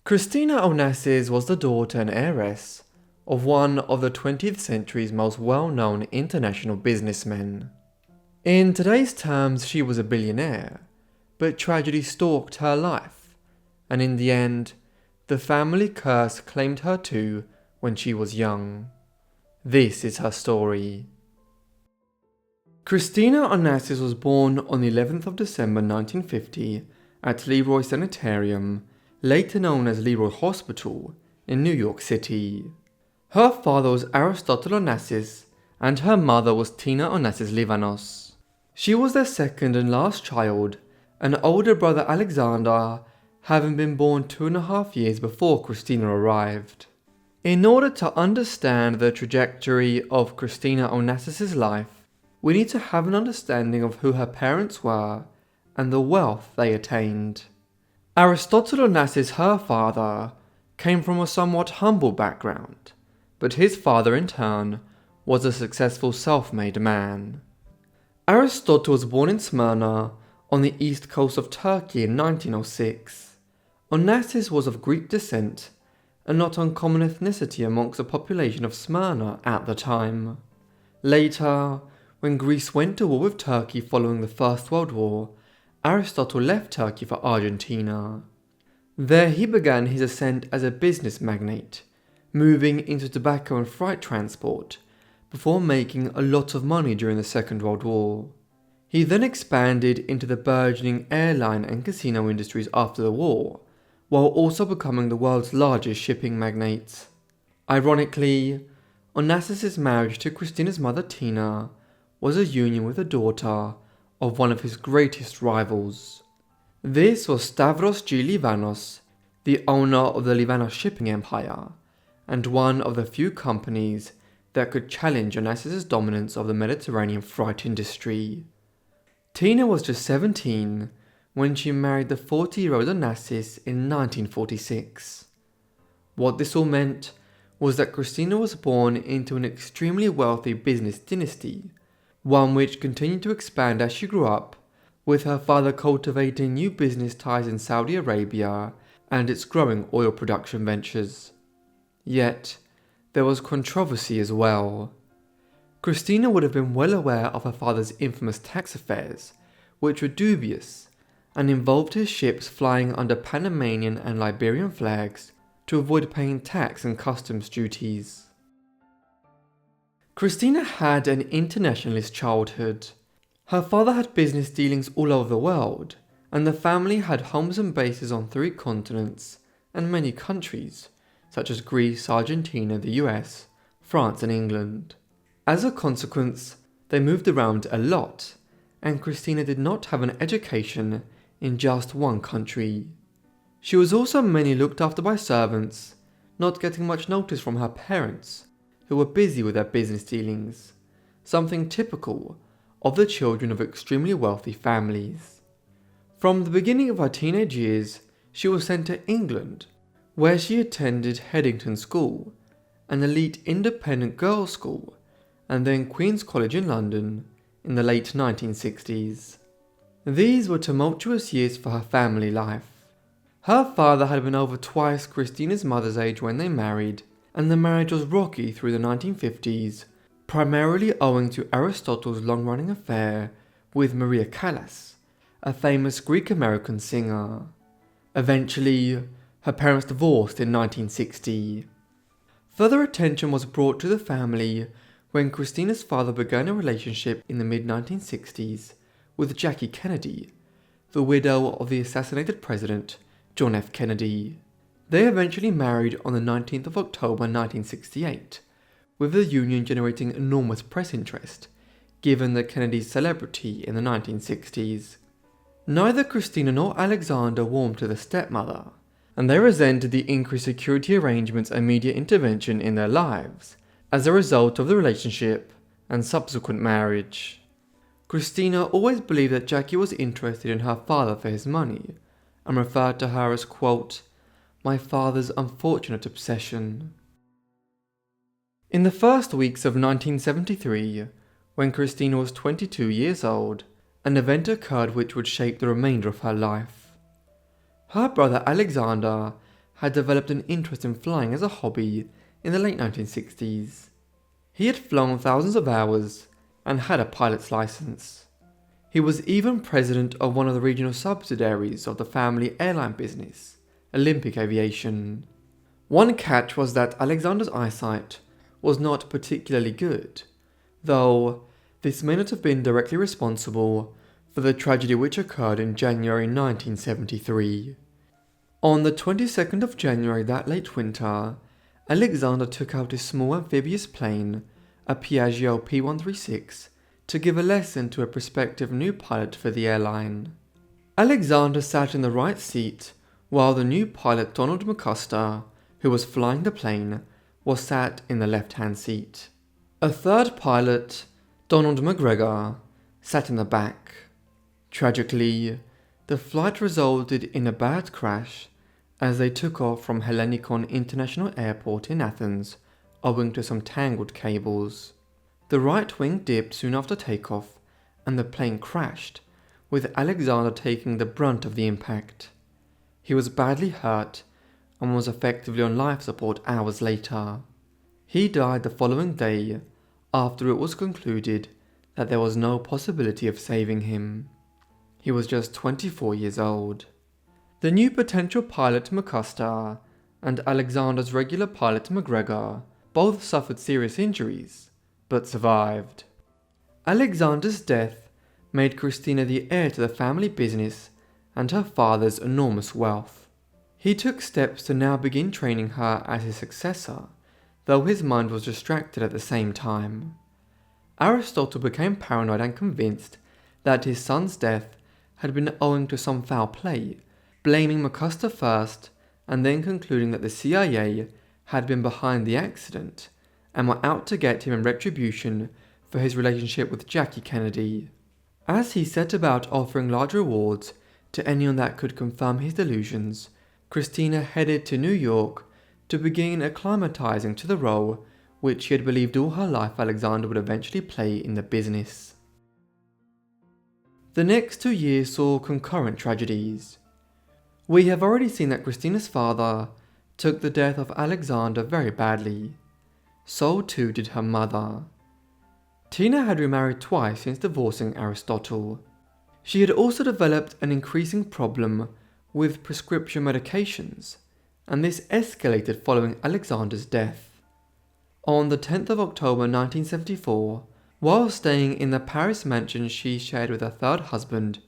Christina Onassis was the daughter and heiress of one of the 20th century's most well-known international businessmen. In today's terms, she was a billionaire, but tragedy stalked her life, and in the end, the family curse claimed her too when she was young. This is her story. Christina Onassis was born on the 11th of December 1950 at Leroy Sanitarium, later known as Leroy Hospital, in New York City. Her father was Aristotle Onassis, and her mother was Tina Onassis Livanos. She was their second and last child, an older brother Alexander having been born 2.5 years before Christina arrived. In order to understand the trajectory of Christina Onassis' life, we need to have an understanding of who her parents were and the wealth they attained. Aristotle Onassis, her father, came from a somewhat humble background, but his father in turn was a successful self-made man. Aristotle was born in Smyrna on the east coast of Turkey in 1906. Onassis was of Greek descent, a not uncommon ethnicity amongst the population of Smyrna at the time. Later, when Greece went to war with Turkey following the First World War, Aristotle left Turkey for Argentina. There he began his ascent as a business magnate, moving into tobacco and freight transport, before making a lot of money during the Second World War. He then expanded into the burgeoning airline and casino industries after the war, while also becoming the world's largest shipping magnate. Ironically, Onassis' marriage to Christina's mother Tina was a union with a daughter of one of his greatest rivals. This was Stavros G. Livanos, the owner of the Livanos shipping empire, and one of the few companies that could challenge Onassis' dominance of the Mediterranean freight industry. Tina was just 17 when she married the 40-year-old Onassis in 1946. What this all meant was that Christina was born into an extremely wealthy business dynasty, one which continued to expand as she grew up, with her father cultivating new business ties in Saudi Arabia and its growing oil production ventures. Yet, there was controversy as well. Christina would have been well aware of her father's infamous tax affairs, which were dubious and involved his ships flying under Panamanian and Liberian flags to avoid paying tax and customs duties. Christina had an internationalist childhood. Her father had business dealings all over the world, and the family had homes and bases on 3 continents and many countries, such as Greece, Argentina, the US, France and England. As a consequence, they moved around a lot, and Christina did not have an education in just one country. She was also mainly looked after by servants, not getting much notice from her parents, who were busy with their business dealings, something typical of the children of extremely wealthy families. From the beginning of her teenage years, she was sent to England, where she attended Headington School, an elite independent girls' school, and then Queen's College in London in the late 1960s. These were tumultuous years for her family life. Her father had been over twice Christina's mother's age when they married, and the marriage was rocky through the 1950s, primarily owing to Aristotle's long-running affair with Maria Callas, a famous Greek-American singer. Eventually, her parents divorced in 1960. Further attention was brought to the family when Christina's father began a relationship in the mid-1960s with Jackie Kennedy, the widow of the assassinated president John F. Kennedy. They eventually married on the 19th of October 1968, with the union generating enormous press interest, given the Kennedy's celebrity in the 1960s. Neither Christina nor Alexander warmed to the stepmother, and they resented the increased security arrangements and media intervention in their lives as a result of the relationship and subsequent marriage. Christina always believed that Jackie was interested in her father for his money, and referred to her as, quote, "my father's unfortunate obsession." In the first weeks of 1973, when Christina was 22 years old, an event occurred which would shape the remainder of her life. Her brother Alexander had developed an interest in flying as a hobby in the late 1960s. He had flown thousands of hours and had a pilot's license. He was even president of one of the regional subsidiaries of the family airline business, Olympic Aviation. One catch was that Alexander's eyesight was not particularly good, though this may not have been directly responsible for the tragedy which occurred in January 1973. On the 22nd of January that late winter, Alexander took out his small amphibious plane, a Piaggio P136, to give a lesson to a prospective new pilot for the airline. Alexander sat in the right seat, while the new pilot Donald McCusker, who was flying the plane, was sat in the left-hand seat. A third pilot, Donald McGregor, sat in the back. Tragically, the flight resulted in a bad crash as they took off from Hellinikon International Airport in Athens, owing to some tangled cables. The right wing dipped soon after takeoff, and the plane crashed, with Alexander taking the brunt of the impact. He was badly hurt and was effectively on life support hours later. He died the following day after it was concluded that there was no possibility of saving him. He was just 24 years old. The new potential pilot McCusker and Alexander's regular pilot McGregor both suffered serious injuries, but survived. Alexander's death made Christina the heir to the family business and her father's enormous wealth. He took steps to now begin training her as his successor, though his mind was distracted at the same time. Aristotle became paranoid and convinced that his son's death had been owing to some foul play, blaming McCusker first and then concluding that the CIA had been behind the accident and were out to get him in retribution for his relationship with Jackie Kennedy. As he set about offering large rewards to anyone that could confirm his delusions, Christina headed to New York to begin acclimatizing to the role which she had believed all her life Alexander would eventually play in the business. The next 2 years saw concurrent tragedies. We have already seen that Christina's father took the death of Alexander very badly. So too did her mother. Tina had remarried twice since divorcing Aristotle. She had also developed an increasing problem with prescription medications, and this escalated following Alexander's death. On the 10th of October 1974, while staying in the Paris mansion she shared with her third husband,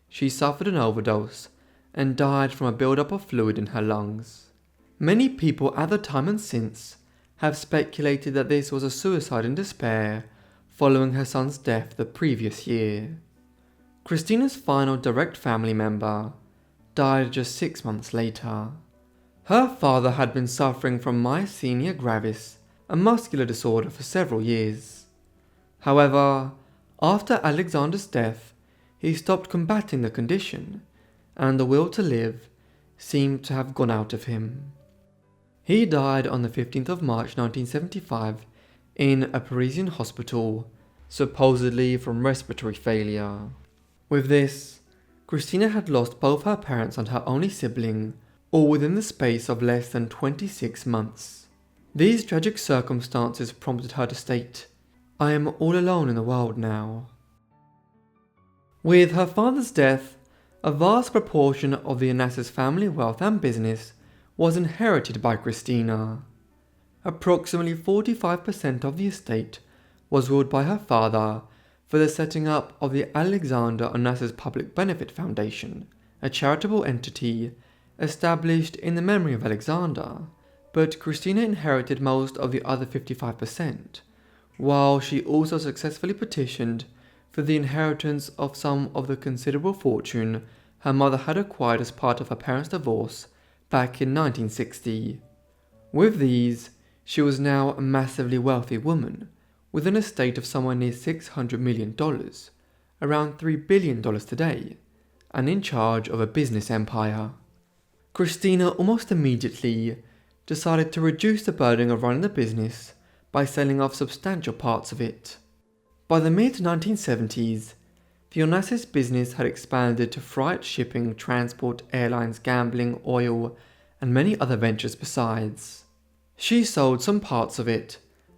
she suffered an overdose and died from a buildup of fluid in her lungs. Many people at the time and since have speculated that this was a suicide in despair following her son's death the previous year. Christina's final direct family member died just 6 months later. Her father had been suffering from myasthenia gravis, a muscular disorder, for several years. However, after Alexander's death, he stopped combating the condition, and the will to live seemed to have gone out of him. He died on the 15th of March 1975 in a Parisian hospital, supposedly from respiratory failure. With this, Christina had lost both her parents and her only sibling, all within the space of less than 26 months. These tragic circumstances prompted her to state, "I am all alone in the world now." With her father's death, a vast proportion of the Onassis family wealth and business was inherited by Christina. Approximately 45% of the estate was ruled by her father for the setting up of the Alexander Onassis Public Benefit Foundation, a charitable entity established in the memory of Alexander, but Christina inherited most of the other 55%, while she also successfully petitioned for the inheritance of some of the considerable fortune her mother had acquired as part of her parents' divorce back in 1960. With these, she was now a massively wealthy woman, with an estate of somewhere near $600 million, around $3 billion today, and in charge of a business empire. Christina almost immediately decided to reduce the burden of running the business by selling off substantial parts of it. By the mid-1970s, the Onassis business had expanded to freight shipping, transport, airlines, gambling, oil, and many other ventures besides. She sold some parts of it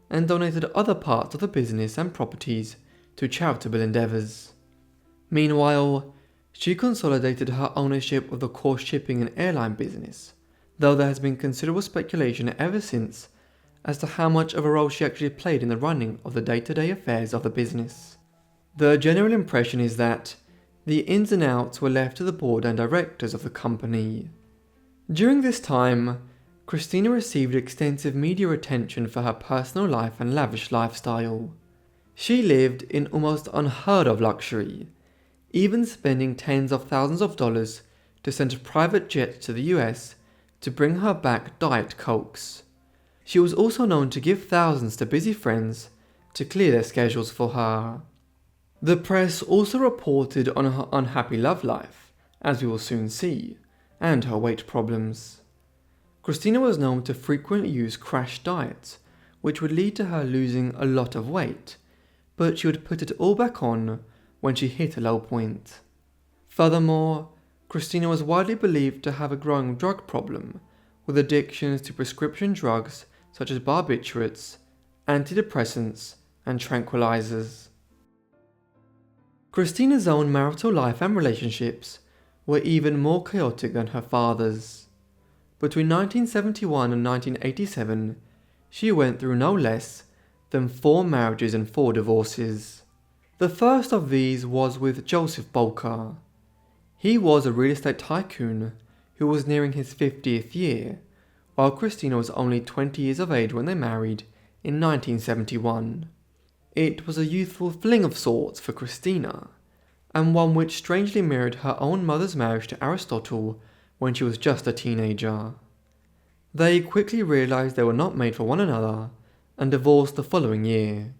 and donated other parts of the business and properties to charitable endeavours. Meanwhile, she consolidated her ownership of the core shipping and airline business, though there has been considerable speculation ever since as to how much of a role she actually played in the running of the day-to-day affairs of the business. The general impression is that the ins and outs were left to the board and directors of the company. During this time, Christina received extensive media attention for her personal life and lavish lifestyle. She lived in almost unheard of luxury, even spending tens of thousands of dollars to send a private jet to the US to bring her back Diet Cokes. She was also known to give thousands to busy friends to clear their schedules for her. The press also reported on her unhappy love life, as we will soon see, and her weight problems. Christina was known to frequently use crash diets, which would lead to her losing a lot of weight, but she would put it all back on when she hit a low point. Furthermore, Christina was widely believed to have a growing drug problem, with addictions to prescription drugs such as barbiturates, antidepressants, and tranquilizers. Christina's own marital life and relationships were even more chaotic than her father's. Between 1971 and 1987, she went through no less than 4 marriages and 4 divorces. The first of these was with Joseph Boker. He was a real estate tycoon who was nearing his 50th year, while Christina was only 20 years of age when they married in 1971. It was a youthful fling of sorts for Christina, and one which strangely mirrored her own mother's marriage to Aristotle when she was just a teenager. They quickly realized they were not made for one another and divorced the following year.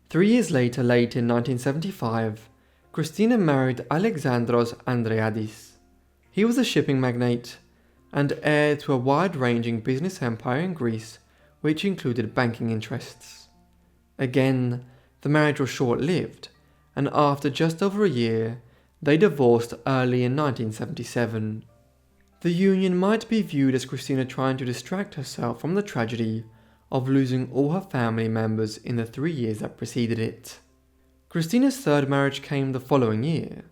3 years later, late in 1975, Christina married Alexandros Andreadis. He was a shipping magnate and heir to a wide-ranging business empire in Greece, which included banking interests. Again, the marriage was short-lived, and after just over a year, they divorced early in 1977. The union might be viewed as Christina trying to distract herself from the tragedy of losing all her family members in the 3 years that preceded it. Christina's third marriage came the following year,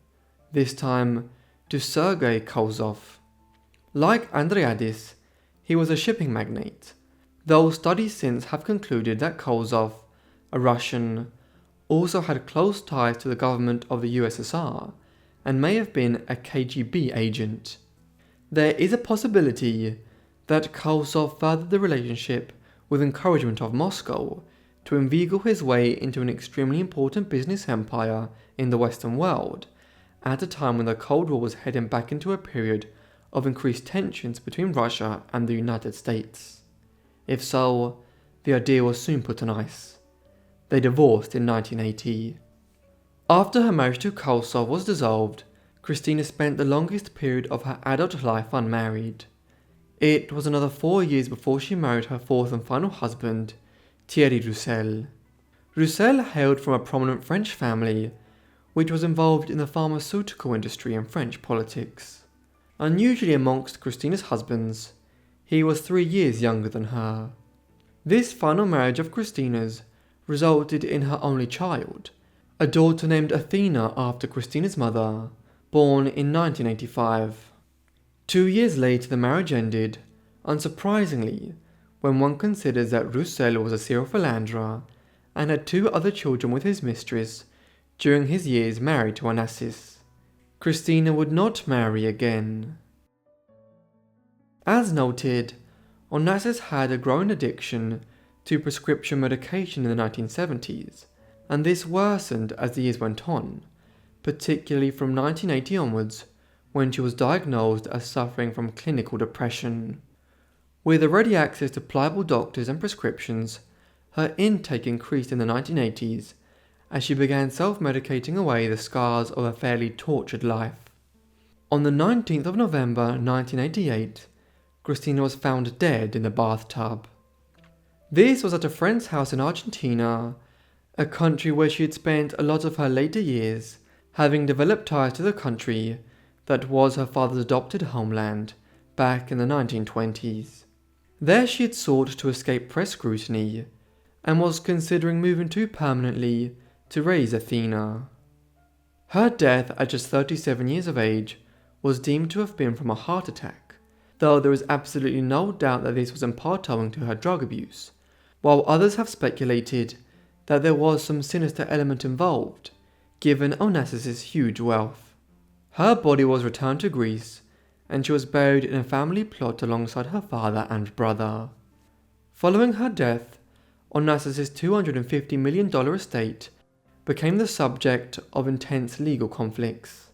this time to Sergei Kozov. Like Andreadis, he was a shipping magnate, though studies since have concluded that Kozov, a Russian, also had close ties to the government of the USSR and may have been a KGB agent. There is a possibility that Kozov furthered the relationship with encouragement of Moscow to inveigle his way into an extremely important business empire in the Western world, at a time when the Cold War was heading back into a period of increased tensions between Russia and the United States. If so, the idea was soon put on ice. They divorced in 1980. After her marriage to Kozov was dissolved, Christina spent the longest period of her adult life unmarried. It was another 4 years before she married her fourth and final husband, Thierry Roussel. Roussel hailed from a prominent French family, which was involved in the pharmaceutical industry and French politics. Unusually amongst Christina's husbands, he was 3 years younger than her. This final marriage of Christina's resulted in her only child, a daughter named Athena after Christina's mother, born in 1985. 2 years later the marriage ended, unsurprisingly, when one considers that Roussel was a serial philanderer and had 2 other children with his mistress during his years married to Onassis. Christina would not marry again. As noted, Onassis had a growing addiction to prescription medication in the 1970s, and this worsened as the years went on, particularly from 1980 onwards, when she was diagnosed as suffering from clinical depression. With a ready access to pliable doctors and prescriptions, her intake increased in the 1980s as she began self-medicating away the scars of a fairly tortured life. On the 19th of November 1988, Christina was found dead in the bathtub. This was at a friend's house in Argentina, a country where she had spent a lot of her later years, having developed ties to the country that was her father's adopted homeland back in the 1920s. There she had sought to escape press scrutiny and was considering moving to permanently to raise Athena. Her death at just 37 years of age was deemed to have been from a heart attack, though there is absolutely no doubt that this was in part owing to her drug abuse, while others have speculated that there was some sinister element involved, given Onassis' huge wealth. Her body was returned to Greece, and she was buried in a family plot alongside her father and brother. Following her death, Onassis' $250 million estate became the subject of intense legal conflicts.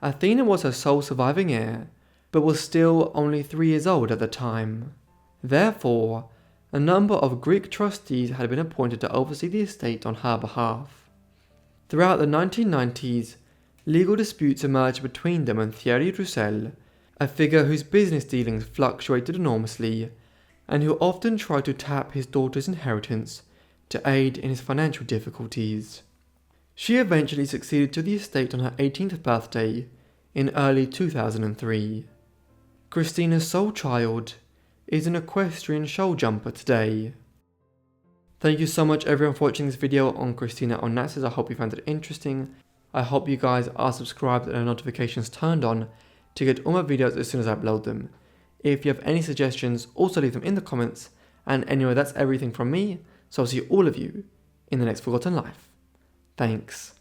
Athena was her sole surviving heir, but was still only 3 years old at the time. Therefore, a number of Greek trustees had been appointed to oversee the estate on her behalf. Throughout the 1990s, legal disputes emerged between them and Thierry Roussel, a figure whose business dealings fluctuated enormously, and who often tried to tap his daughter's inheritance to aid in his financial difficulties. She eventually succeeded to the estate on her 18th birthday in early 2003. Christina's sole child is an equestrian show jumper today. Thank you so much everyone for watching this video on Christina Onassis. I hope you found it interesting. I hope you guys are subscribed and have notifications turned on to get all my videos as soon as I upload them. If you have any suggestions, also leave them in the comments. And anyway, that's everything from me, so I'll see all of you in the next Forgotten Life. Thanks.